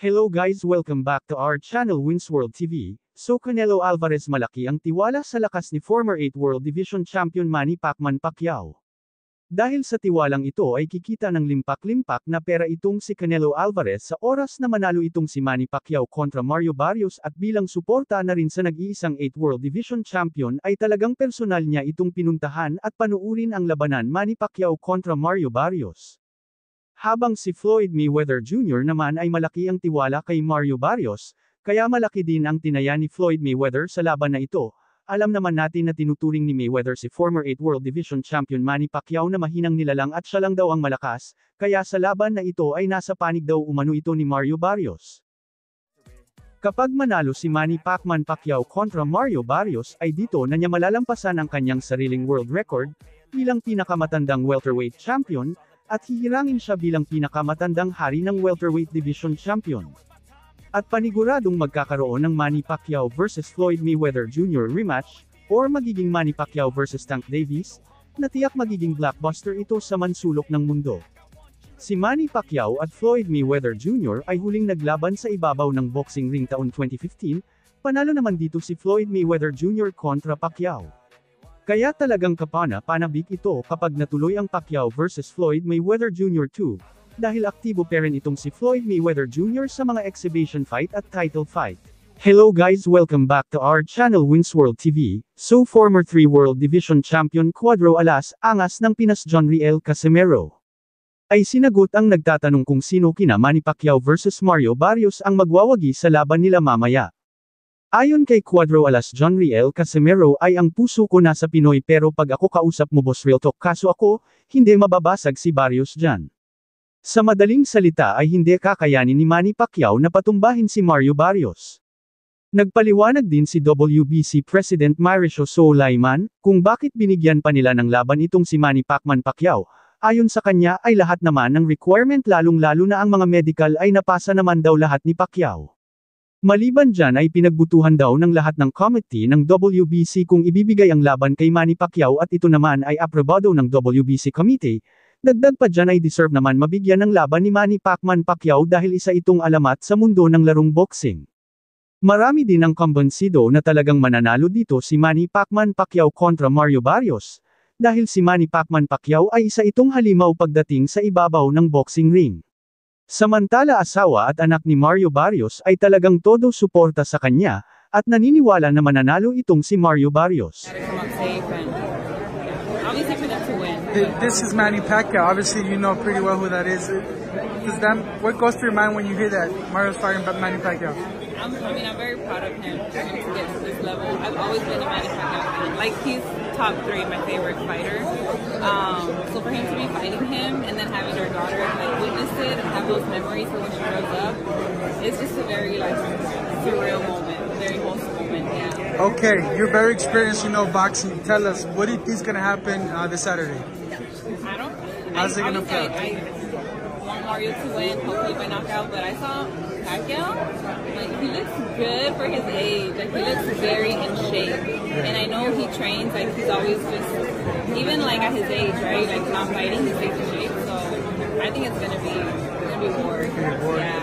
Hello guys, welcome back to our channel Wins World TV. So Canelo Alvarez, malaki ang tiwala sa lakas ni former 8 World Division Champion Manny Pacquiao. Dahil sa tiwalang ito ay kikita ng limpak-limpak na pera itong si Canelo Alvarez sa oras na manalo itong si Manny Pacquiao kontra Mario Barrios, at bilang suporta na rin sa nag-iisang 8 World Division Champion ay talagang personal niya itong pinuntahan at panuurin ang labanan Manny Pacquiao kontra Mario Barrios. Habang si Floyd Mayweather Jr. naman ay malaki ang tiwala kay Mario Barrios, kaya malaki din ang tinaya ni Floyd Mayweather sa laban na ito. Alam naman natin na tinuturing ni Mayweather si former 8 World Division Champion Manny Pacquiao na mahinang nilalang at siya lang daw ang malakas, kaya sa laban na ito ay nasa panig daw umano ito ni Mario Barrios. Kapag manalo si Manny Pacquiao kontra Mario Barrios ay dito na niya malalampasan ang kanyang sariling world record bilang pinakamatandang welterweight champion, at hihirangin siya bilang pinakamatandang hari ng welterweight division champion. At paniguradong magkakaroon ng Manny Pacquiao vs Floyd Mayweather Jr. rematch, or magiging Manny Pacquiao vs Tank Davis, na tiyak magiging blockbuster ito sa mansulok ng mundo. Si Manny Pacquiao at Floyd Mayweather Jr. ay huling naglaban sa ibabaw ng boxing ring taon 2015, panalo naman dito si Floyd Mayweather Jr. kontra Pacquiao. Kaya talagang kapana-panabik ito kapag natuloy ang Pacquiao vs Floyd Mayweather Jr. 2. Dahil aktibo pa rin itong si Floyd Mayweather Jr. sa mga exhibition fight at title fight. Hello guys, welcome back to our channel Wins World TV. So former 3 World Division Champion Cuadro Alas, angas ng Pinas John Riel Casimero, ay sinagot ang nagtatanong kung sino kina Manny Pacquiao vs Mario Barrios ang magwawagi sa laban nila mamaya. Ayon kay Cuadro Alas, John Riel Casimero ay ang puso ko nasa Pinoy, pero pag ako kausap mo boss real talk, kaso ako, hindi mababasag si Barrios dyan. Sa madaling salita ay hindi kakayanin ni Manny Pacquiao na patumbahin si Mario Barrios. Nagpaliwanag din si WBC President Mauricio Sulaiman kung bakit binigyan pa nila ng laban itong si Manny Pacquiao. Ayon sa kanya ay lahat naman ng requirement, lalong-lalo na ang mga medical, ay napasa naman daw lahat ni Pacquiao. Maliban dyan ay pinagbutuhan daw ng lahat ng committee ng WBC kung ibibigay ang laban kay Manny Pacquiao, at ito naman ay aprobado ng WBC committee. Dagdag pa dyan ay deserve naman mabigyan ng laban ni Manny Pacquiao dahil isa itong alamat sa mundo ng larong boxing. Marami din ang kumbinsido na talagang mananalo dito si Manny Pacquiao kontra Mario Barrios, dahil si Manny Pacquiao ay isa itong halimaw pagdating sa ibabaw ng boxing ring. Samantala asawa at anak ni Mario Barrios ay talagang todo suporta sa kanya, at naniniwala na mananalo itong si Mario Barrios. This is Manny Pacquiao. Obviously, you know pretty well who that is. What goes through your mind when you hear that Mario's fighting Manny Pacquiao? I'm very proud of him for him to get to this level. I've always been a Manny Pacquiao fan. Like, he's top 3 my favorite fighter. So for him to be fighting him and then having our daughter like witness it and have those memories for when she grows up, it's just a very surreal moment, a very wholesome moment. Yeah. Okay, you're very experienced. You know boxing. Tell us, what do you think is gonna happen this Saturday? I don't. How's it gonna play? I want Mario to win, hopefully by knockout. But I saw Pacquiao, he looks good for his age. He looks very in shape, and I know he trains. He's always just, even at his age, right? Not fighting, he stays in shape. So I think it's gonna be war. Yeah.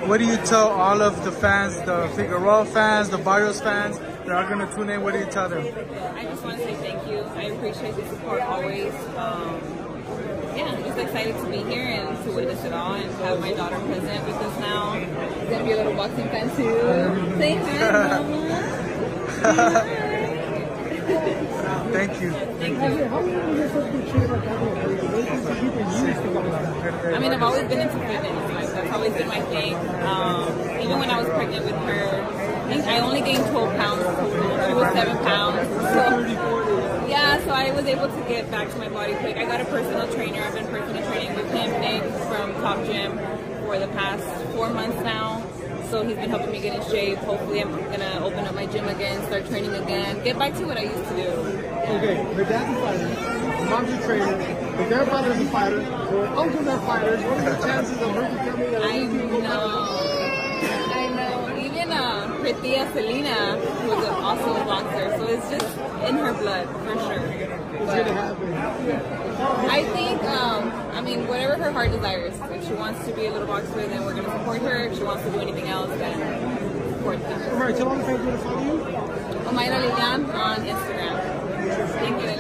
What do you tell all of the fans, the Figueroa fans, the Barrios fans, that are gonna tune in? What do you tell them? I just want to say thank you. I appreciate the support always. Yeah, I'm just excited to be here and to witness it all and have my daughter present, because now she's gonna be a little boxing fan too. Say hi, Mama. Thank you. Thank you. I mean, I've always been into fitness. That's always been my thing. Even when I was pregnant with her, I only gained 12 pounds. She was 7 pounds. So I was able to get back to my body quick. I got a personal trainer. I've been personal training with him, Nick, from Top Gym, for the past 4 months now. So he's been helping me get in shape. Hopefully I'm gonna open up my gym again, start training again, get back to what I used to do. Okay, her dad's a fighter, her mom's a trainer, but their brother's a fighter, or uncles are fighters. What are the chances of her becoming a I know. Even her tia Selena was also a boxer, so it's just in her blood for sure. But I think, I mean, whatever her heart desires. If she wants to be a little boxer, then we're gonna support her. If she wants to do anything else, then support her. Alright, tell all the fans where to follow you. Omaira Lilian on Instagram. Thank you.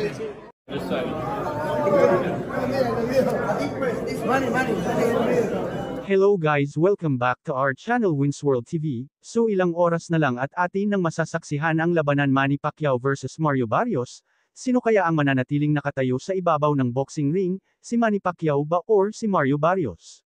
Hello guys, welcome back to our channel Winsworld TV. So ilang oras na lang at atin nang masasaksihan ang labanan Manny Pacquiao versus Mario Barrios. Sino kaya ang mananatiling nakatayo sa ibabaw ng boxing ring, si Manny Pacquiao ba or si Mario Barrios?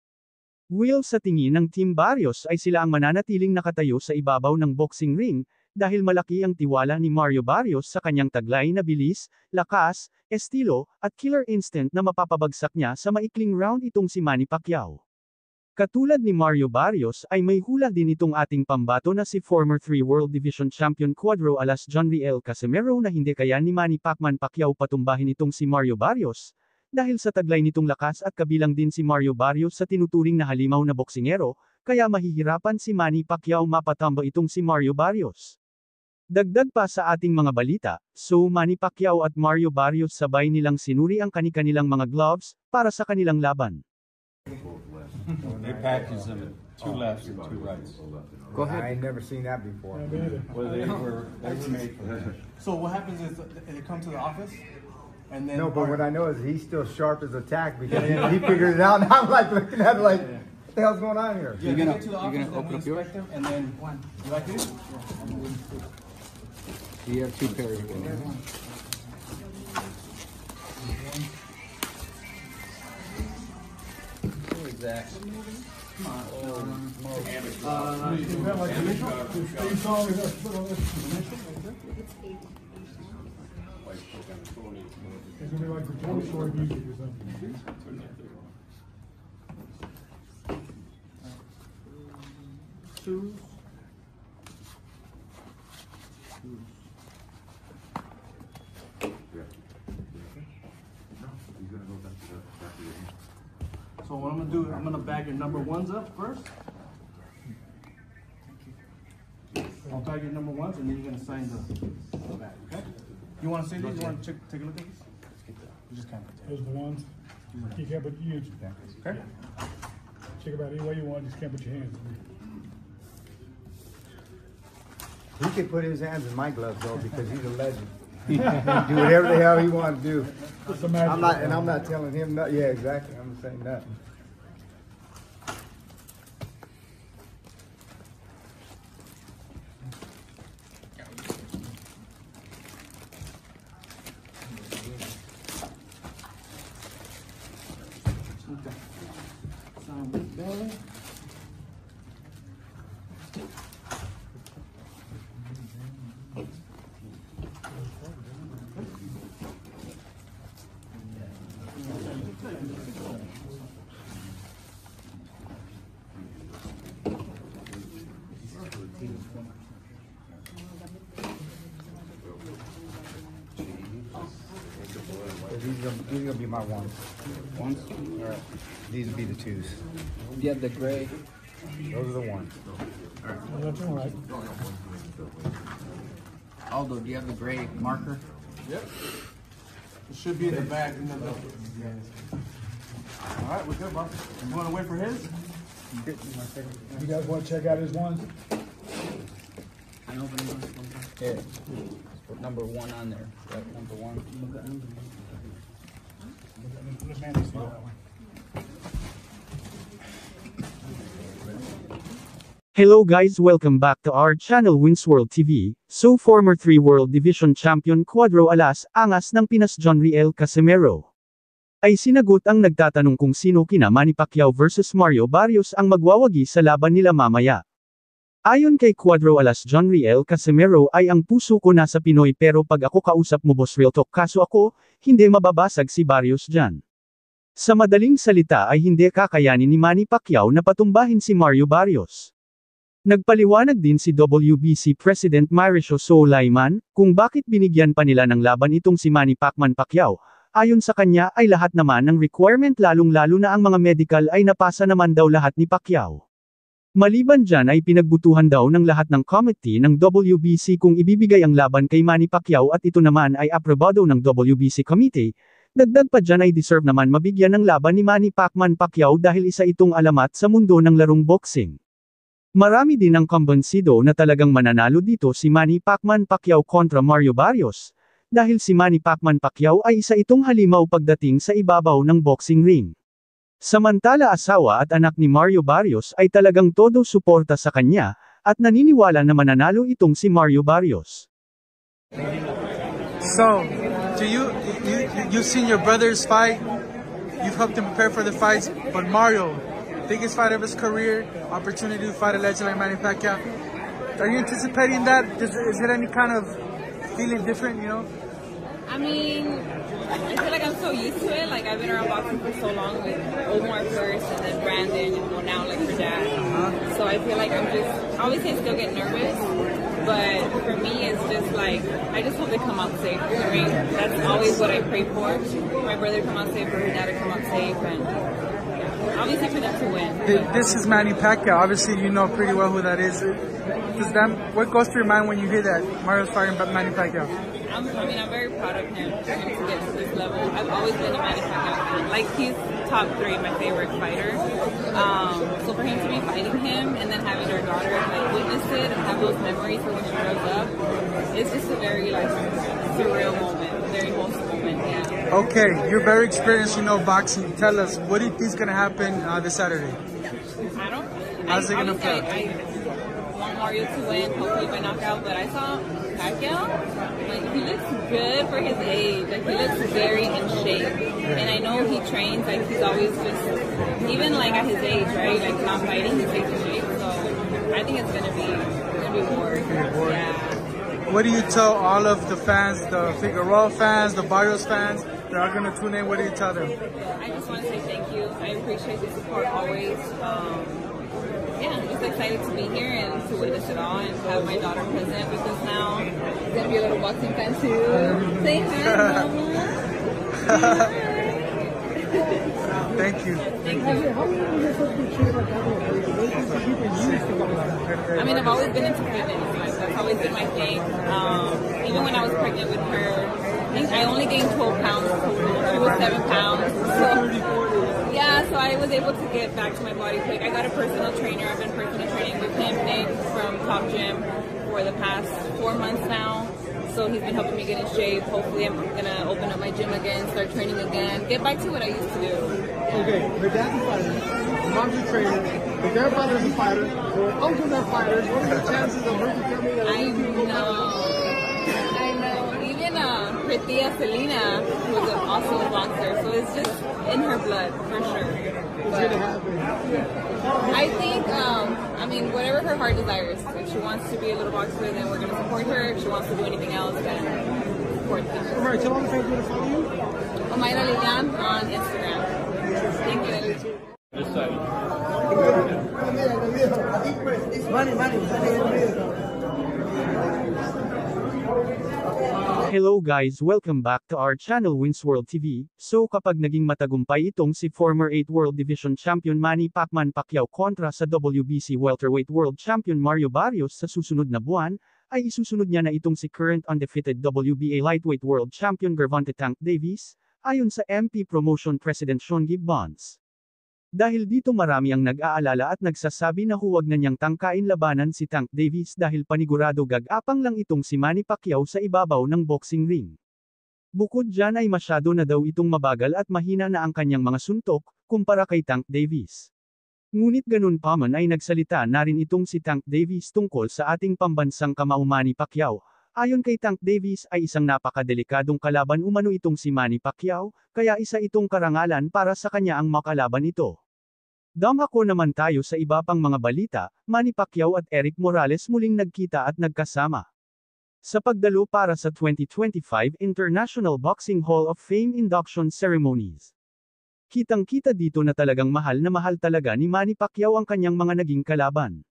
Well, sa tingin ng Team Barrios ay sila ang mananatiling nakatayo sa ibabaw ng boxing ring, dahil malaki ang tiwala ni Mario Barrios sa kanyang taglay na bilis, lakas, estilo, at killer instinct na mapapabagsak niya sa maikling round itong si Manny Pacquiao. Katulad ni Mario Barrios ay may hula din itong ating pambato na si former 3 World Division Champion Cuadro Alas Jonriel Casimero na hindi kaya ni Manny Pacquiao patumbahin itong si Mario Barrios, dahil sa taglay nitong lakas at kabilang din si Mario Barrios sa tinuturing na halimaw na boksingero, kaya mahihirapan si Manny Pacquiao mapatamba itong si Mario Barrios. Dagdag pa sa ating mga balita, so Manny Pacquiao at Mario Barrios sabay nilang sinuri ang kani-kanilang mga gloves para sa kanilang laban. They packaged them at 2 lefts and 2 rights. Go ahead. I ain't never seen that before. Well, they were made for that. So what happens is they come to the office, and then No, but what I know is he's still sharp as a tack because he figured it out. And I'm like looking at it like, what the hell's going on here? yeah, they get to the office, and we inspect them, and then you like it? You have 2 pairs. It's gonna be like the Toy Story music or something. So what I'm gonna do, I'm gonna bag your number 1s up first. I'll bag your number 1s and then you're gonna sign the bag, okay? You want to see these? You want to take a look at these? You just can't. Those are the ones. You can't put you. Okay. Check about any way you want. Just can't put your hands. He could put his hands in my gloves though because he's a legend. He can do whatever the hell he wants to do. I'm not telling him nothing. Yeah, exactly. I'm saying nothing. Okay. Sign this bag. These are gonna be my ones. Ones? All right. These will be the 2s. You have the gray. Those are the ones. That's all right. Aldo, do you have the gray marker? Yep. It should be in the bag. All right, we're good, boss. You want to wait for his? You guys want to check out his ones? I know, but here. Put number 1 on there. Right, number 1. Let Manny see that one. Hello guys, welcome back to our channel Winsworld TV. So former 3 World Division Champion Cuadro Alas Angas ng Pinas Jonriel Casimero ay sinagot ang nagtatanong kung sino kina Manny Pacquiao versus Mario Barrios ang magwawagi sa laban nila mamaya. Ayon kay Cuadro Alas Jonriel Casimero ay ang puso ko nasa Pinoy pero pag ako kausap mo boss real talk kaso ako, hindi mababasag si Barrios dyan. Sa madaling salita ay hindi kakayanin ni Manny Pacquiao na patumbahin si Mario Barrios. Nagpaliwanag din si WBC President Mauricio Sulaiman, kung bakit binigyan pa nila ng laban itong si Manny Pacquiao. Ayon sa kanya ay lahat naman ng requirement lalong-lalo na ang mga medical ay napasa naman daw lahat ni Pacquiao. Maliban dyan ay pinagbutuhan daw ng lahat ng committee ng WBC kung ibibigay ang laban kay Manny Pacquiao at ito naman ay aprobado ng WBC committee. Dagdag pa dyan ay deserve naman mabigyan ng laban ni Manny Pacquiao dahil isa itong alamat sa mundo ng larong boxing. Marami din ang kumbinsido na talagang mananalo dito si Manny Pacquiao kontra Mario Barrios, dahil si Manny Pacquiao ay isa itong halimaw pagdating sa ibabaw ng boxing ring. Samantala asawa at anak ni Mario Barrios ay talagang todo suporta sa kanya, at naniniwala na mananalo itong si Mario Barrios. So, you've seen your brothers fight, you've helped him prepare for the fights, but Mario, biggest fight of his career, opportunity to fight a legend like Manny Pacquiao. Are you anticipating that? Is it any kind of feeling different, you know? I mean, I feel like I'm so used to it. Like, I've been around boxing for so long with Omar first and then Brandon and now like for dad. So I feel like obviously I still get nervous, but for me it's just like, I just hope they come out safe in the ring. That's always what I pray for. My brother to come out safe, for my dad to come out safe, and obviously for them to win. This is Manny Pacquiao. Obviously you know pretty well who that is. What goes through your mind when you hear that Mario's fighting Manny Pacquiao? I'm very proud of him for him to get to this level. I've always been a Manny Pacquiao fan. Like, he's top 3 my favorite fighter. So for him to be fighting him and then having our daughter like witness it and have those memories for when she grows up, it's just a very like surreal moment, a very wholesome moment. Yeah. Okay, you're very experienced, you know boxing. Tell us, what do you think is gonna happen this Saturday? I don't. How's it gonna play? I want Mario to win, hopefully by knockout. But I saw Pacquiao. Like, he looks good for his age. Like, he looks very in shape. And I know he trains. Like, he's always just, even like at his age, right? Like, not fighting, he stays in shape. So I think it's gonna be war. Yeah. What do you tell all of the fans, the Figueroa fans, the Barrios fans that are gonna tune in? What do you tell them? I just want to say thank you. I appreciate the support always. Yeah, I'm just excited to be here and to witness it all and have my daughter present because now she's gonna be a little boxing fan too. Say hi, Mama. Thank you. Thank you. I mean, I've always been into fitness. Like, that's always been my thing. Even when I was pregnant with her, I only gained 12 pounds total. She was 7 pounds. So, yeah, so I was able to get back to my body quick. I got a personal trainer. I've been personal training with him, Nick, from Top Gym for the past 4 months now. So he's been helping me get in shape. Hopefully I'm going to open up my gym again, start training again, get back to what I used to do. Okay, her dad's a fighter, her mom's a trainer, her grandfather's a fighter, her uncles are fighters. What are the chances of her becoming a I know. Even her tia Selena was also a boxer, so it's just in her blood for sure. It's going to happen? I think, I mean, whatever her heart desires. If she wants to be a little boxer, then we're going to support her. If she wants to do anything else, then support her. Alright, tell all the fans where to follow you. Omaira Lilian on Instagram. Thank you. This side. Hello guys, welcome back to our channel Winsworld TV. So kapag naging matagumpay itong si former 8 World Division Champion Manny Pacquiao kontra sa WBC Welterweight World Champion Mario Barrios sa susunod na buwan, ay isusunod niya na itong si current undefeated WBA Lightweight World Champion Gervonta Tank Davis, ayon sa MP Promotion President Sean Gibbons. Dahil dito marami ang nag-aalala at nagsasabi na huwag na niyang tangkain labanan si Tank Davis dahil panigurado gag-apang lang itong si Manny Pacquiao sa ibabaw ng boxing ring. Bukod dyan ay masyado na daw itong mabagal at mahina na ang kanyang mga suntok, kumpara kay Tank Davis. Ngunit ganun pa man ay nagsalita na rin itong si Tank Davis tungkol sa ating pambansang kamao Manny Pacquiao. Ayon kay Tank Davis ay isang napakadelikadong kalaban umano itong si Manny Pacquiao, kaya isa itong karangalan para sa kanya ang makalaban ito. Damako naman tayo sa iba pang mga balita. Manny Pacquiao at Eric Morales muling nagkita at nagkasama sa pagdalo para sa 2025 International Boxing Hall of Fame induction ceremonies. Kitang-kita dito na talagang mahal na mahal talaga ni Manny Pacquiao ang kanyang mga naging kalaban.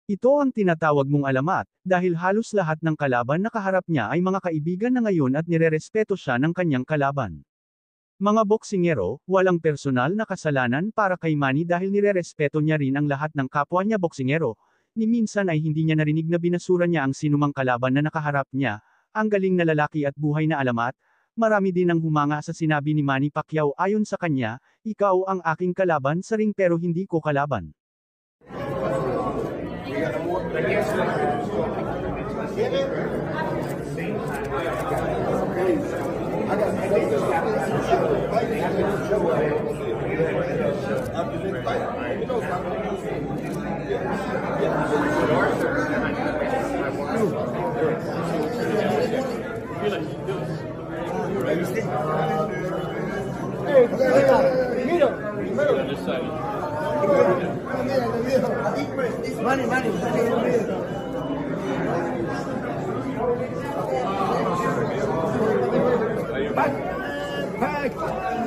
Ito ang tinatawag mong alamat, dahil halos lahat ng kalaban na kaharap niya ay mga kaibigan na ngayon at nirerespeto siya ng kanyang kalaban. Mga boksingero, walang personal na kasalanan para kay Manny dahil nirerespeto niya rin ang lahat ng kapwa niya boksingero. Ni minsan ay hindi niya narinig na binasura niya ang sinumang kalaban na nakaharap niya. Ang galing na lalaki at buhay na alamat. Marami din ang humanga sa sinabi ni Manny Pacquiao ayon sa kanya, ikaw ang aking kalaban sa ring pero hindi ko kalaban.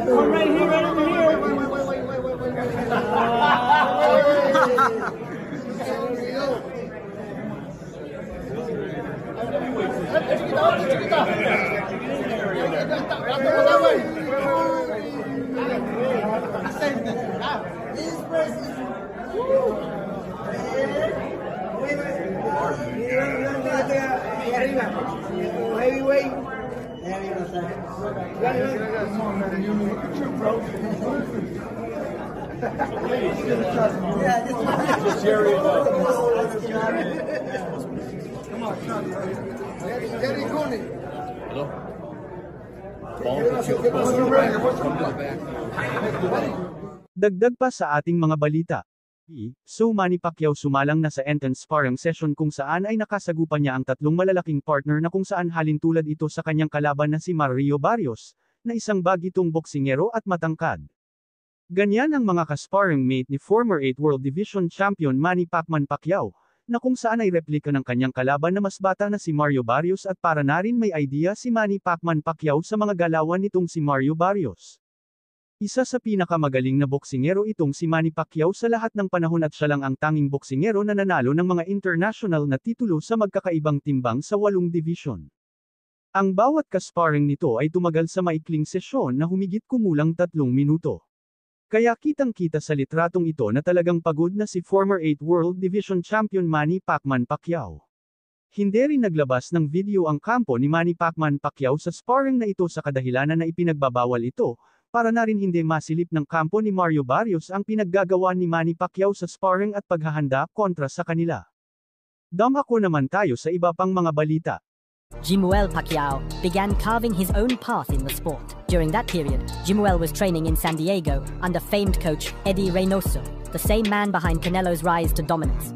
Come right here, right over here. Heavyweight. Dagdag pa sa ating mga balita. So Manny Pacquiao sumalang na sa entrance sparring session kung saan ay nakasagupan niya ang tatlong malalaking partner na kung saan halintulad ito sa kanyang kalaban na si Mario Barrios, na isang bagitong boksingero at matangkad. Ganyan ang mga ka-sparring mate ni former 8 World Division Champion Manny Pacquiao, na kung saan ay replika ng kanyang kalaban na mas bata na si Mario Barrios at para na rin may idea si Manny Pacquiao sa mga galawan nitong si Mario Barrios. Isa sa pinakamagaling na boksingero itong si Manny Pacquiao sa lahat ng panahon at siya lang ang tanging boksingero na nanalo ng mga international na titulo sa magkakaibang timbang sa 8 division. Ang bawat ka-sparring nito ay tumagal sa maikling sesyon na humigit kumulang 3 minuto. Kaya kitang-kita sa litratong ito na talagang pagod na si former 8 World Division Champion Manny Pacquiao. Hindi rin naglabas ng video ang kampo ni Manny Pacquiao sa sparring na ito sa kadahilanan na ipinagbabawal ito, para na rin hindi masilip ng kampo ni Mario Barrios ang pinaggagawa ni Manny Pacquiao sa sparring at paghahanda kontra sa kanila. Dumako naman tayo sa iba pang mga balita. Jimuel Pacquiao began carving his own path in the sport. During that period, Jimuel was training in San Diego under famed coach Eddie Reynoso, the same man behind Canelo's rise to dominance.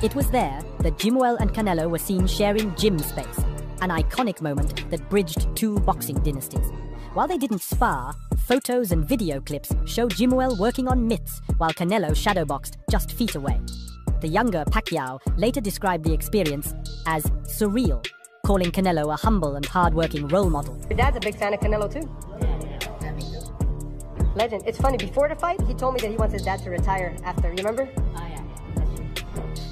It was there that Jimuel and Canelo were seen sharing gym space, an iconic moment that bridged 2 boxing dynasties. While they didn't spar, photos and video clips show Jimuel working on mitts while Canelo shadowboxed just feet away. The younger Pacquiao later described the experience as surreal, calling Canelo a humble and hard-working role model. Your dad's a big fan of Canelo too. Legend. It's funny, before the fight, he told me that he wants his dad to retire after, you remember?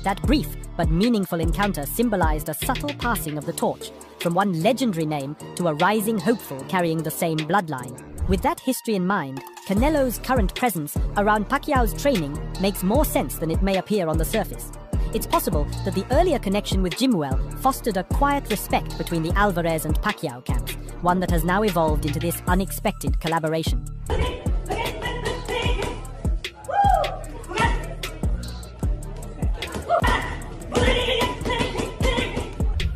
That brief but meaningful encounter symbolized a subtle passing of the torch, from one legendary name to a rising hopeful carrying the same bloodline. With that history in mind, Canelo's current presence around Pacquiao's training makes more sense than it may appear on the surface. It's possible that the earlier connection with Jimuel fostered a quiet respect between the Alvarez and Pacquiao camps, one that has now evolved into this unexpected collaboration.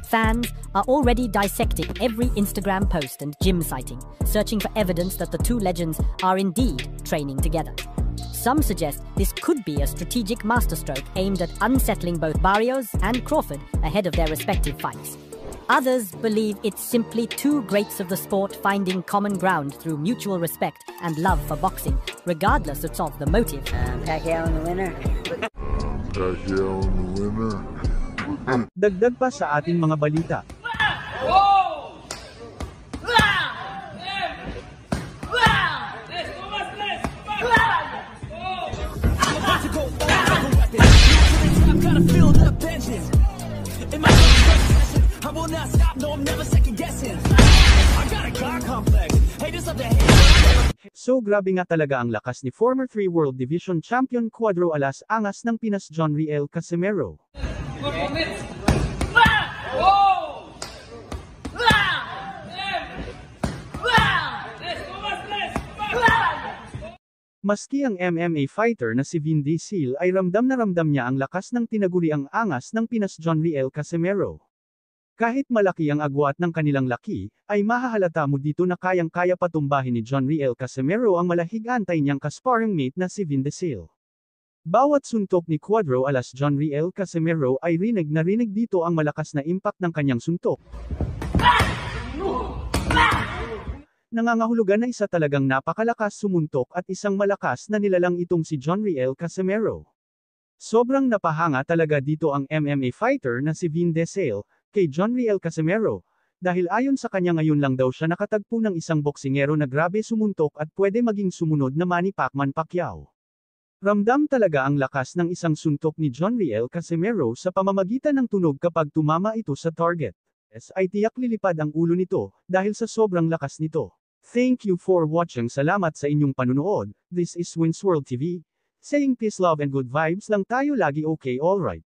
Fans are already dissecting every Instagram post and gym sighting, searching for evidence that the two legends are indeed training together. Some suggest this could be a strategic masterstroke aimed at unsettling both Barrios and Crawford ahead of their respective fights. Others believe it's simply two greats of the sport finding common ground through mutual respect and love for boxing, regardless of the motive. Pacquiao in the winner. Pacquiao in the winner. Dagdag pa sa ating mga balita. Gotta feel the vengeance in my will not stop, no, I'm never second guessing. I got a God complex. Haters love to hate. So grabe nga talaga ang lakas ni former 3 World Division Champion Cuadro Alas Angas ng Pinas John Riel Casimero. Maski ang MMA fighter na si Vin Diesel ay ramdam na ramdam niya ang lakas ng tinaguriang angas ng Pinas John Riel Casimero. Kahit malaki ang agwat ng kanilang laki, ay mahahalata mo dito na kayang-kaya patumbahin ni John Riel Casimero ang malahig antay niyang kasparring mate na si Vin Diesel. Bawat suntok ni Cuadro Alas John Riel Casimero ay rinig na rinig dito ang malakas na impact ng kanyang suntok. Nangangahulugan na isa talagang napakalakas sumuntok at isang malakas na nilalang itong si John Riel Casimero. Sobrang napahanga talaga dito ang MMA fighter na si Vin Diesel, kay John Riel Casimero, dahil ayon sa kanya ngayon lang daw siya nakatagpo ng isang boksingero na grabe sumuntok at pwede maging sumunod na Manny Pacquiao. Ramdam talaga ang lakas ng isang suntok ni John Riel Casimero sa pamamagitan ng tunog kapag tumama ito sa target. Ay tiyak lilipad ang ulo nito, dahil sa sobrang lakas nito. Thank you for watching. Salamat sa inyong panunood. This is Winsworld TV. Saying peace, love and good vibes lang tayo lagi, okay, alright.